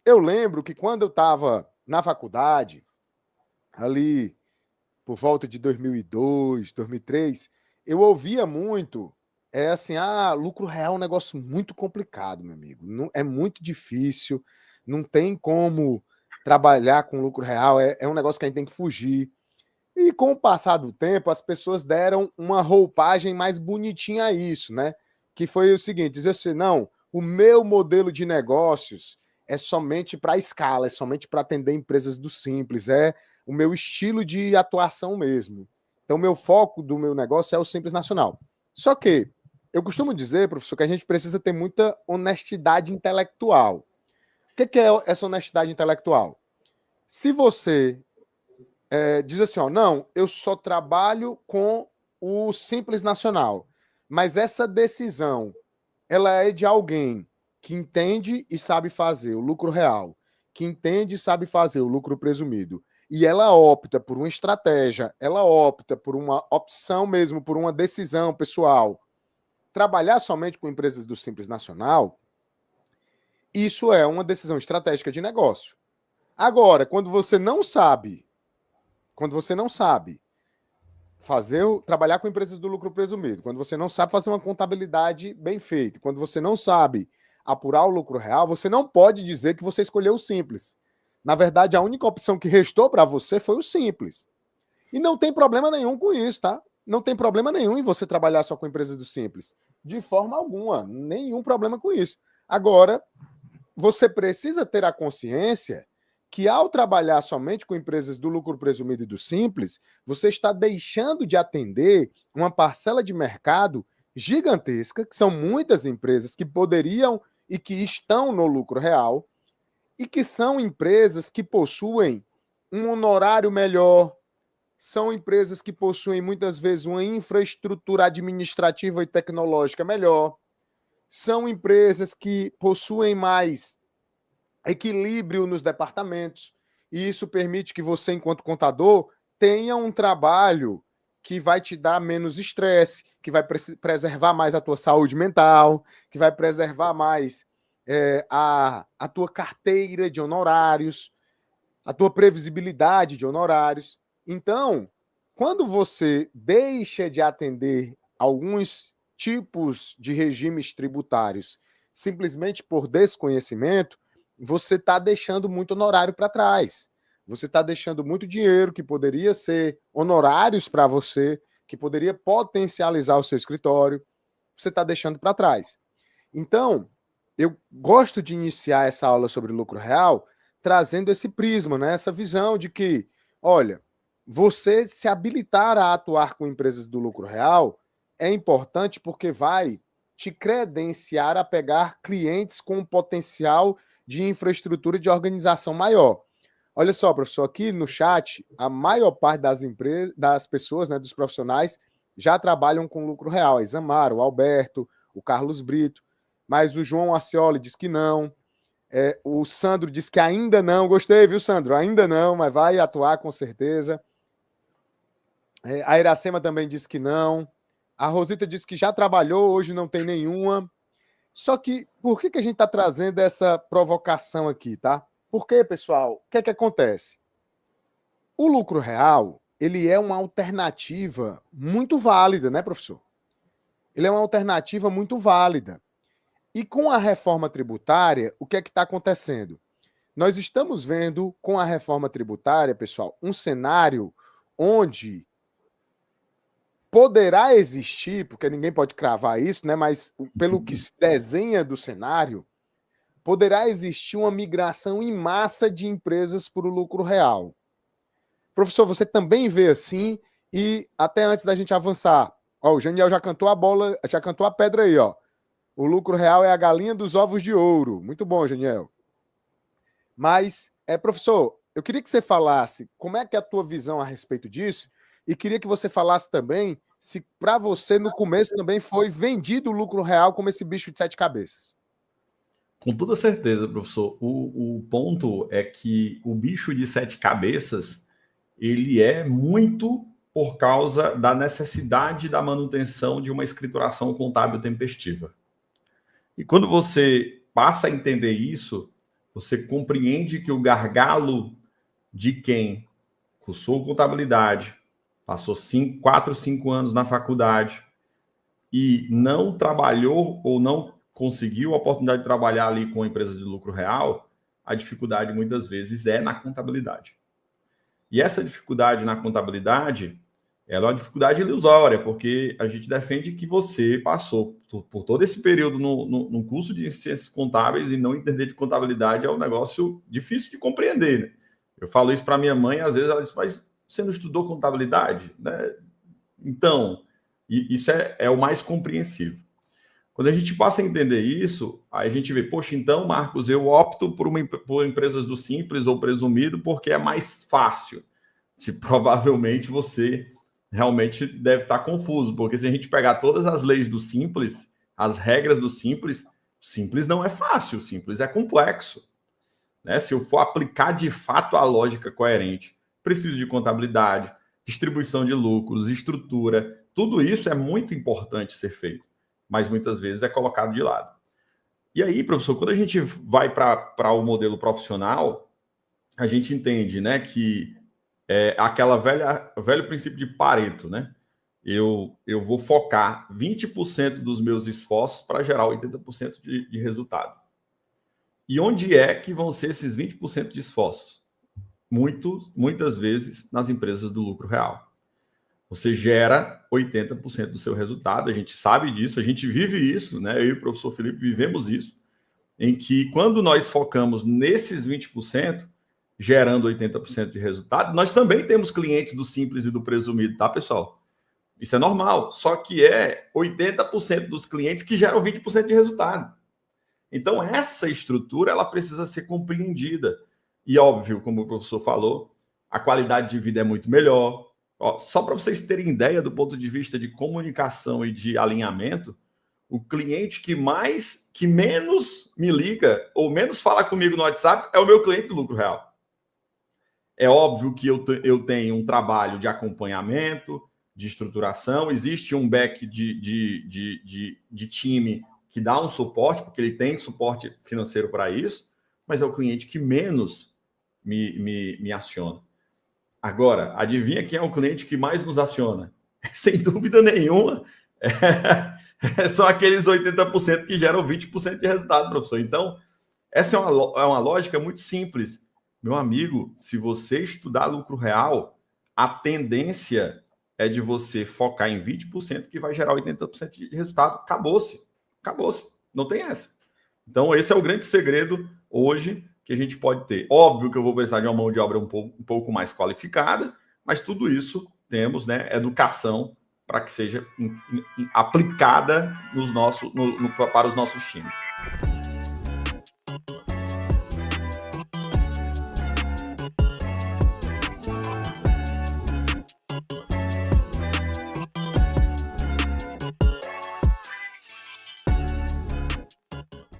eu lembro que quando eu estava na faculdade, ali por volta de 2002, 2003, eu ouvia muito, assim, lucro real é um negócio muito complicado, meu amigo. Não, é muito difícil, não tem como trabalhar com lucro real, é um negócio que a gente tem que fugir. E com o passar do tempo, as pessoas deram uma roupagem mais bonitinha a isso, né? Que foi o seguinte: dizer assim, não, o meu modelo de negócios é somente para escala, é somente para atender empresas do simples, é o meu estilo de atuação mesmo. Então, meu foco do meu negócio é o Simples Nacional. Só que eu costumo dizer, professor, que a gente precisa ter muita honestidade intelectual. O que é essa honestidade intelectual? Se você diz assim, ó, não, eu só trabalho com o Simples Nacional, mas essa decisão, ela é de alguém que entende e sabe fazer o lucro real, que entende e sabe fazer o lucro presumido, e ela opta por uma estratégia, ela opta por uma opção mesmo, por uma decisão pessoal, trabalhar somente com empresas do Simples Nacional, isso é uma decisão estratégica de negócio. Agora, quando você não sabe trabalhar com empresas do lucro presumido, quando você não sabe fazer uma contabilidade bem feita, quando você não sabe apurar o lucro real, você não pode dizer que você escolheu o simples. Na verdade, a única opção que restou para você foi o simples. E não tem problema nenhum com isso, tá? Não tem problema nenhum em você trabalhar só com empresas do simples. De forma alguma, nenhum problema com isso. Agora, você precisa ter a consciência que, ao trabalhar somente com empresas do lucro presumido e do simples, você está deixando de atender uma parcela de mercado gigantesca, que são muitas empresas que poderiam e que estão no lucro real, e que são empresas que possuem um honorário melhor, são empresas que possuem muitas vezes uma infraestrutura administrativa e tecnológica melhor, são empresas que possuem mais equilíbrio nos departamentos, e isso permite que você, enquanto contador, tenha um trabalho que vai te dar menos estresse, que vai preservar mais a tua saúde mental, que vai preservar mais a tua carteira de honorários, a tua previsibilidade de honorários. Então, quando você deixa de atender alguns tipos de regimes tributários simplesmente por desconhecimento, você está deixando muito honorário para trás. Você está deixando muito dinheiro que poderia ser honorários para você, que poderia potencializar o seu escritório, você está deixando para trás. Então, eu gosto de iniciar essa aula sobre lucro real trazendo esse prisma, né? Essa visão de que, olha, você se habilitar a atuar com empresas do lucro real é importante porque vai te credenciar a pegar clientes com um potencial de infraestrutura de organização maior. Olha só, professor, aqui no chat, a maior parte das empresas, das pessoas, né, dos profissionais, já trabalham com lucro real. A Isamara, o Alberto, o Carlos Brito, mas o João Arcioli diz que não. O Sandro diz que ainda não. Gostei, viu, Sandro? Ainda não, mas vai atuar com certeza. A Iracema também diz que não. A Rosita diz que já trabalhou, hoje não tem nenhuma. Só que, por que a gente está trazendo essa provocação aqui, tá? Porque, pessoal, o que é que acontece? O lucro real, ele é uma alternativa muito válida, né, professor? Ele é uma alternativa muito válida. E com a reforma tributária, o que é que está acontecendo? Nós estamos vendo, com a reforma tributária, pessoal, um cenário onde poderá existir, porque ninguém pode cravar isso, né? Mas pelo que se desenha do cenário, poderá existir uma migração em massa de empresas para o lucro real. Professor, você também vê assim, e até antes da gente avançar, ó, o Janiel já cantou a bola, já cantou a pedra aí, ó. O lucro real é a galinha dos ovos de ouro. Muito bom, Janiel. Mas, professor, eu queria que você falasse como é que é a tua visão a respeito disso, e queria que você falasse também se para você no começo também foi vendido o lucro real como esse bicho de sete cabeças. Com toda certeza, professor. O ponto é que o bicho de sete cabeças, ele é muito por causa da necessidade da manutenção de uma escrituração contábil tempestiva. E quando você passa a entender isso, você compreende que o gargalo de quem cursou contabilidade, passou 4, 5 anos na faculdade e não trabalhou ou não conseguiu a oportunidade de trabalhar ali com empresas de lucro real, a dificuldade muitas vezes é na contabilidade. E essa dificuldade na contabilidade, ela é uma dificuldade ilusória, porque a gente defende que você passou por todo esse período no curso de ciências contábeis e não entender de contabilidade é um negócio difícil de compreender, né? Eu falo isso para minha mãe, às vezes ela diz, mas você não estudou contabilidade? Né? Então, isso é o mais compreensível. Quando a gente passa a entender isso, aí a gente vê, poxa, então, Marcos, eu opto por empresas do Simples ou Presumido porque é mais fácil. Se provavelmente você realmente deve estar confuso, porque se a gente pegar todas as leis do Simples, as regras do Simples não é fácil, o Simples é complexo. Né? Se eu for aplicar de fato a lógica coerente, preciso de contabilidade, distribuição de lucros, estrutura, tudo isso é muito importante ser feito, mas muitas vezes é colocado de lado. E aí, professor, quando a gente vai para o modelo profissional, a gente entende, né, que é aquela velho princípio de Pareto, né? Eu vou focar 20% dos meus esforços para gerar 80% de resultado. E onde é que vão ser esses 20% de esforços? Muitas vezes nas empresas do lucro real. Você gera 80% do seu resultado, a gente sabe disso, a gente vive isso, né? Eu e o professor Felipe vivemos isso, em que quando nós focamos nesses 20%, gerando 80% de resultado, nós também temos clientes do Simples e do Presumido, tá, pessoal? Isso é normal, só que é 80% dos clientes que geram 20% de resultado. Então, essa estrutura ela precisa ser compreendida. E, óbvio, como o professor falou, a qualidade de vida é muito melhor. Ó, só para vocês terem ideia do ponto de vista de comunicação e de alinhamento, o cliente que menos me liga ou menos fala comigo no WhatsApp é o meu cliente do lucro real. É óbvio que eu tenho um trabalho de acompanhamento, de estruturação, existe um back de time que dá um suporte, porque ele tem suporte financeiro para isso, mas é o cliente que menos me aciona. Agora, adivinha quem é o cliente que mais nos aciona? Sem dúvida nenhuma, são aqueles 80% que geram 20% de resultado, professor. Então, essa é uma lógica muito simples. Meu amigo, se você estudar lucro real, a tendência é de você focar em 20% que vai gerar 80% de resultado. Acabou-se. Não tem essa. Então, esse é o grande segredo hoje que a gente pode ter. Óbvio que eu vou precisar de uma mão de obra um pouco mais qualificada, mas tudo isso temos, né, educação para que seja aplicada para os nossos times.